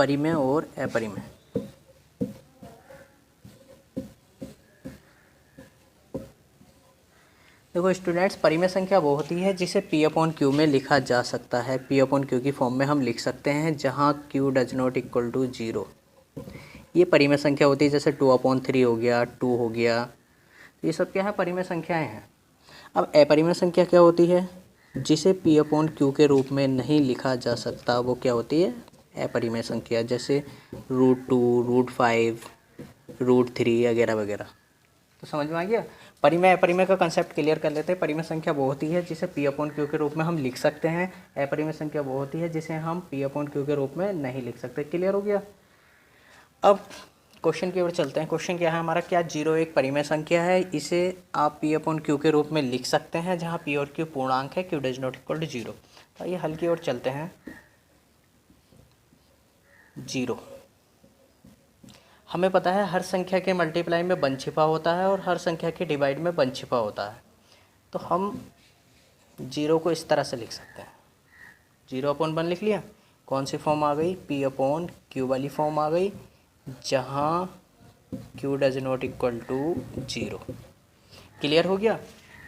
परिमेय और अपरिमेय। देखो स्टूडेंट्स, परिमेय संख्या वो होती है जिसे P अपॉन क्यू में लिखा जा सकता है। P अपॉन क्यू की फॉर्म में हम लिख सकते हैं जहाँ Q does not equal to 0। ये परिमेय संख्या होती है, जैसे 2/3 हो गया, 2 हो गया, ये सब क्या है, परिमेय संख्याएं हैं। अब अपरिमेय संख्या क्या होती है? जिसे P अपॉन क्यू के रूप में नहीं लिखा जा सकता, वो क्या होती है? अपरिमेय संख्या, जैसे √2, √5, √3 वगैरह वगैरह। तो समझ में आ गया? परिमेय अपरिमेय का कंसेप्ट क्लियर कर लेते हैं। परिमेय संख्या वो होती है जिसे P अपॉन क्यू के रूप में हम लिख सकते हैं। अपरिमेय संख्या वो होती है जिसे हम P अपॉन क्यू के रूप में नहीं लिख सकते। क्लियर हो गया? अब क्वेश्चन की ओर चलते हैं। क्वेश्चन क्या है हमारा? क्या 0 एक परिमेय संख्या है? इसे आप P अपॉन क्यू के रूप में लिख सकते हैं जहाँ P और Q पूर्णांक है, Q does not equal to 0। तो ये हल की ओर चलते हैं। 0 हमें पता है हर संख्या के मल्टीप्लाई में 1 छिपा होता है और हर संख्या के डिवाइड में 1 छिपा होता है। तो हम 0 को इस तरह से लिख सकते हैं। 0/1 लिख लिया। कौन सी फॉर्म आ गई? P अपॉन क्यू वाली फॉर्म आ गई, जहाँ Q does not equal to 0। Clear हो गया?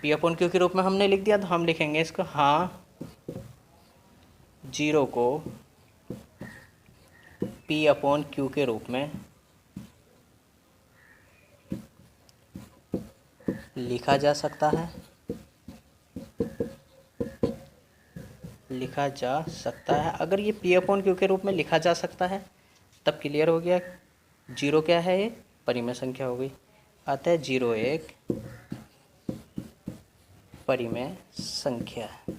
P अपॉन क्यू के रूप में हमने लिख दिया, तो हम लिखेंगे इसको, हाँ 0 को P अपॉन क्यू के रूप में लिखा जा सकता है, लिखा जा सकता है। अगर ये P अपॉन क्यू के रूप में लिखा जा सकता है तब क्लियर हो गया 0 क्या है? ये परिमेय संख्या हो गई। अतः 0 एक परिमेय संख्या है।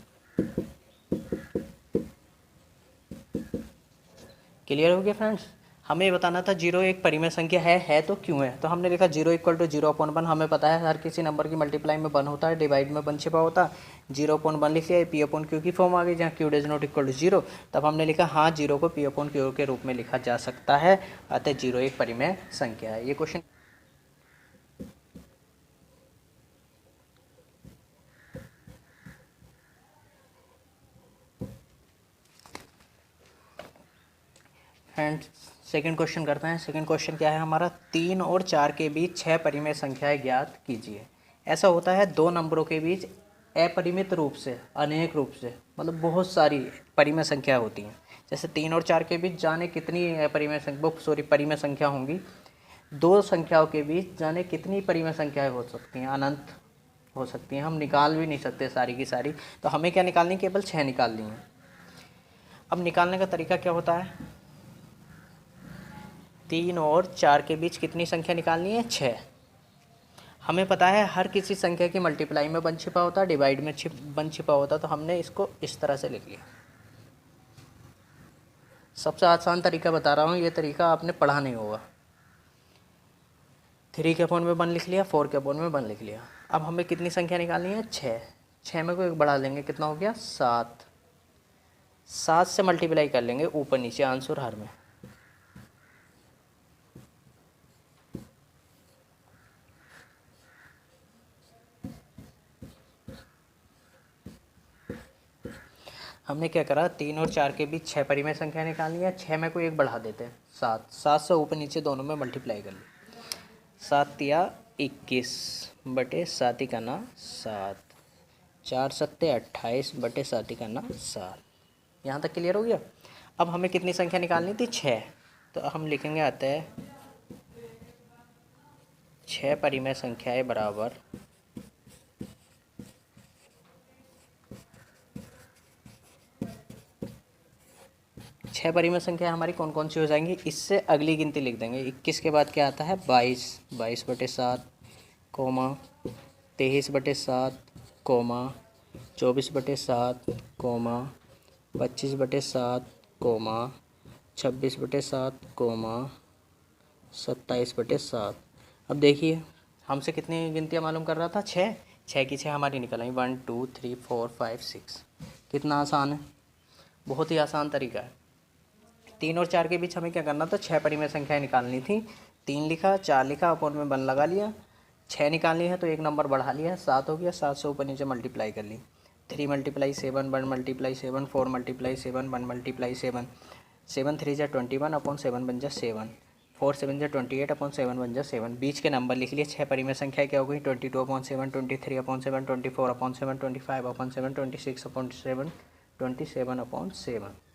क्लियर हो गया फ्रेंड्स? हमें बताना था 0 एक परिमेय संख्या है तो क्यों है? तो हमने लिखा 0 इक्वल टू 0/1। हमें पता है हर किसी नंबर की मल्टीप्लाई में 1 होता है, डिवाइड में 1 छिपा होता है। 0/1 लिख लिया, P अपॉन क्यू की फॉर्म आ गई जहाँ Q does not equal to 0। तब हमने लिखा हाँ 0 को P अपॉन क्यू के रूप में लिखा जा सकता है, अतः 0 एक परिमेय संख्या है। ये क्वेश्चन फ्रेंड्स सेकंड क्वेश्चन करते हैं। सेकंड क्वेश्चन क्या है हमारा? 3 और 4 के बीच 6 परिमेय संख्याएं ज्ञात कीजिए। ऐसा होता है दो नंबरों के बीच अपरिमित रूप से, अनेक रूप से, मतलब बहुत सारी परिमेय संख्या होती हैं। जैसे 3 और 4 के बीच जाने कितनी परिमेय संख्या होंगी। दो संख्याओं के बीच जाने कितनी परिमेय संख्याएं हो सकती हैं? अनंत हो सकती हैं। हम निकाल भी नहीं सकते सारी की सारी। तो हमें क्या निकालनी? केवल 6 निकालनी है। अब निकालने का तरीका क्या होता है? 3 और 4 के बीच कितनी संख्या निकालनी है? 6। हमें पता है हर किसी संख्या की मल्टीप्लाई में 1 छिपा होता है, डिवाइड में 1 छिपा होता है। तो हमने इसको इस तरह से लिख लिया। सबसे आसान तरीका बता रहा हूँ, ये तरीका आपने पढ़ा नहीं होगा। 3 के अपॉन में 1 लिख लिया, 4 के अपॉन में 1 लिख लिया। अब हमें कितनी संख्या निकालनी है? 6। 6 में को एक बढ़ा लेंगे, कितना हो गया? 7। 7 से मल्टीप्लाई कर लेंगे ऊपर नीचे आंसर हर में। हमने क्या करा? 3 और 4 के बीच 6 परिमेय संख्या निकालनी है। 6 में को एक बढ़ा देते हैं, 7। 7 से ऊपर नीचे दोनों में मल्टीप्लाई कर ली। 7 या 21 बटे 7 ही करना 7। 4 सत्ते 28 बटे 7 ही करना 7। यहाँ तक क्लियर हो गया? अब हमें कितनी संख्या निकालनी थी? 6। तो हम लिखेंगे आता है 6 परिमेय संख्याएं बराबर 6 परिमेय संख्या हमारी कौन कौन सी हो जाएंगी? इससे अगली गिनती लिख देंगे। 21 के बाद क्या आता है? 22। 22 बटे 7 कोमा 23 बटे 7 कोमा 24 बटे 7 कोमा 25 बटे 7 कोमा 26 बटे 7 कोमा 27 बटे 7। अब देखिए हमसे कितनी गिनतियाँ मालूम कर रहा था? 6। 6 की 6 हमारी निकल आई 1 2 3 4 5 6। कितना आसान है, बहुत ही आसान तरीका है। 3 और 4 के बीच हमें क्या करना था? 6 परिमेय संख्याएं निकालनी थी। 3 लिखा, 4 लिखा, अपॉन में 1 लगा लिया। 6 निकालनी है तो एक नंबर बढ़ा लिया, 7 हो गया। 7 से ऊपर नीचे मल्टीप्लाई कर ली। 3 × 7 1 × 7 4 × 7 1 × 7 7 3 जा 21 अपॉन 7 बन जा 7, 4 7 जा 28 अपॉन 7 बन जा 7। बीच के नंबर लिख लिए। 6 परिमेय संख्या क्या हो गई? 22 upon 7, 23 upon 7, 24 upon 7, 25 upon 7, 26 upon 7, 27 upon 7।